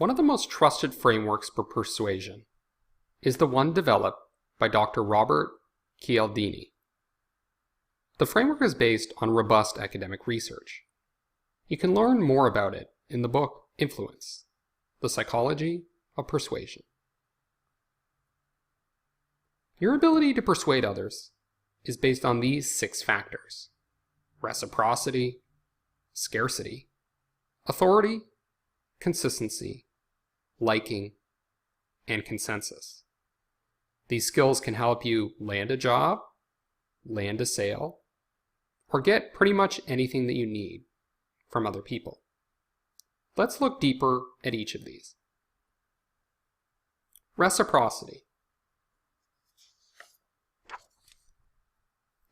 One of the most trusted frameworks for persuasion is the one developed by Dr. Robert Cialdini. The framework is based on robust academic research. You can learn more about it in the book Influence: The Psychology of Persuasion. Your ability to persuade others is based on these 6 factors: reciprocity, scarcity, authority, consistency, liking, and consensus. These skills can help you land a job, land a sale, or get pretty much anything that you need from other people. Let's look deeper at each of these. Reciprocity.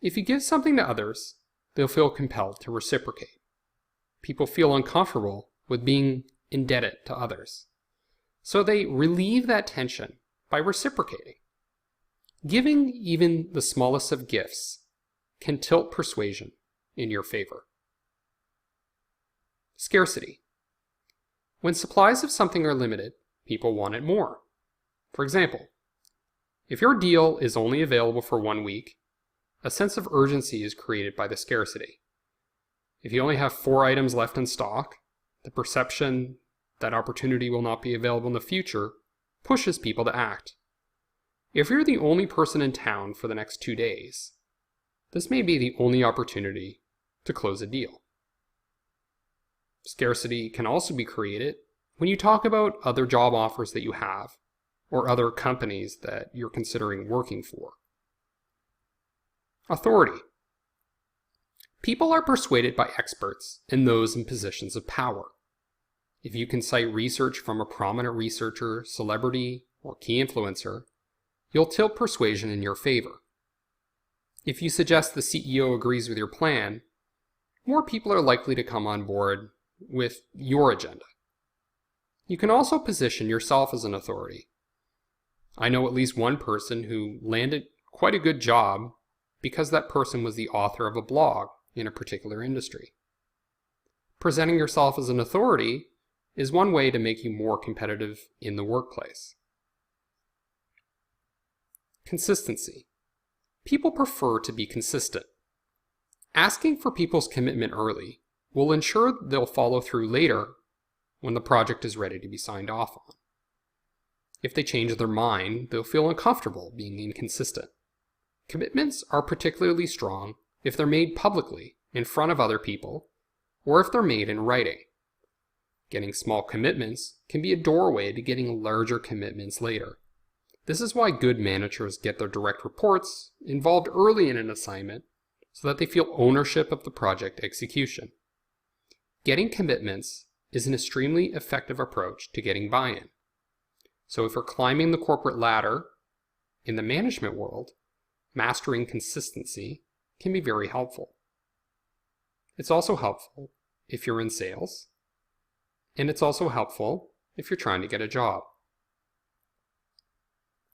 If you give something to others, they'll feel compelled to reciprocate. People feel uncomfortable with being indebted to others, so they relieve that tension by reciprocating. Giving even the smallest of gifts can tilt persuasion in your favor. Scarcity. When supplies of something are limited, people want it more. For example, if your deal is only available for 1 week, a sense of urgency is created by the scarcity. If you only have 4 items left in stock, the perception that opportunity will not be available in the future pushes people to act. If you're the only person in town for the next 2 days, this may be the only opportunity to close a deal. Scarcity can also be created when you talk about other job offers that you have, or other companies that you're considering working for. Authority. People are persuaded by experts and those in positions of power. If you can cite research from a prominent researcher, celebrity, or key influencer, you'll tilt persuasion in your favor. If you suggest the CEO agrees with your plan, more people are likely to come on board with your agenda. You can also position yourself as an authority. I know at least one person who landed quite a good job because that person was the author of a blog in a particular industry. Presenting yourself as an authority is one way to make you more competitive in the workplace. Consistency. People prefer to be consistent. Asking for people's commitment early will ensure they'll follow through later when the project is ready to be signed off on. If they change their mind, they'll feel uncomfortable being inconsistent. Commitments are particularly strong if they're made publicly in front of other people, or if they're made in writing. Getting small commitments can be a doorway to getting larger commitments later. This is why good managers get their direct reports involved early in an assignment so that they feel ownership of the project execution. Getting commitments is an extremely effective approach to getting buy-in. So if you're climbing the corporate ladder in the management world, mastering consistency can be very helpful. It's also helpful if you're in sales, and it's also helpful if you're trying to get a job.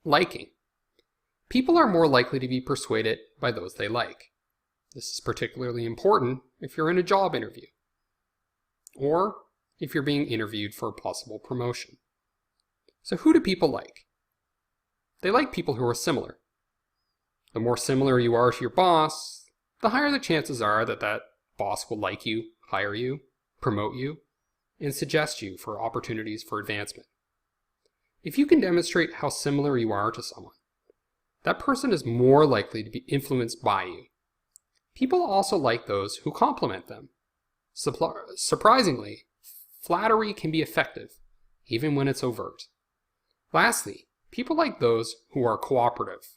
Liking. People are more likely to be persuaded by those they like. This is particularly important if you're in a job interview, or if you're being interviewed for a possible promotion. So who do people like? They like people who are similar. The more similar you are to your boss, the higher the chances are that that boss will like you, hire you, promote you, and suggest you for opportunities for advancement. If you can demonstrate how similar you are to someone, that person is more likely to be influenced by you. People also like those who compliment them. Surprisingly, flattery can be effective, even when it's overt. Lastly, people like those who are cooperative.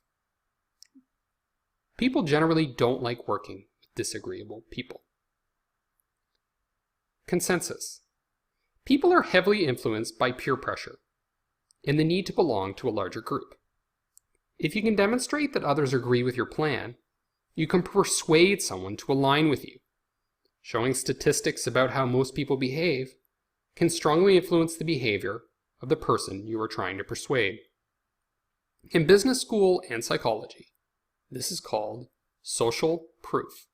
People generally don't like working with disagreeable people. Consensus. People are heavily influenced by peer pressure and the need to belong to a larger group. If you can demonstrate that others agree with your plan, you can persuade someone to align with you. Showing statistics about how most people behave can strongly influence the behavior of the person you are trying to persuade. In business school and psychology, this is called social proof.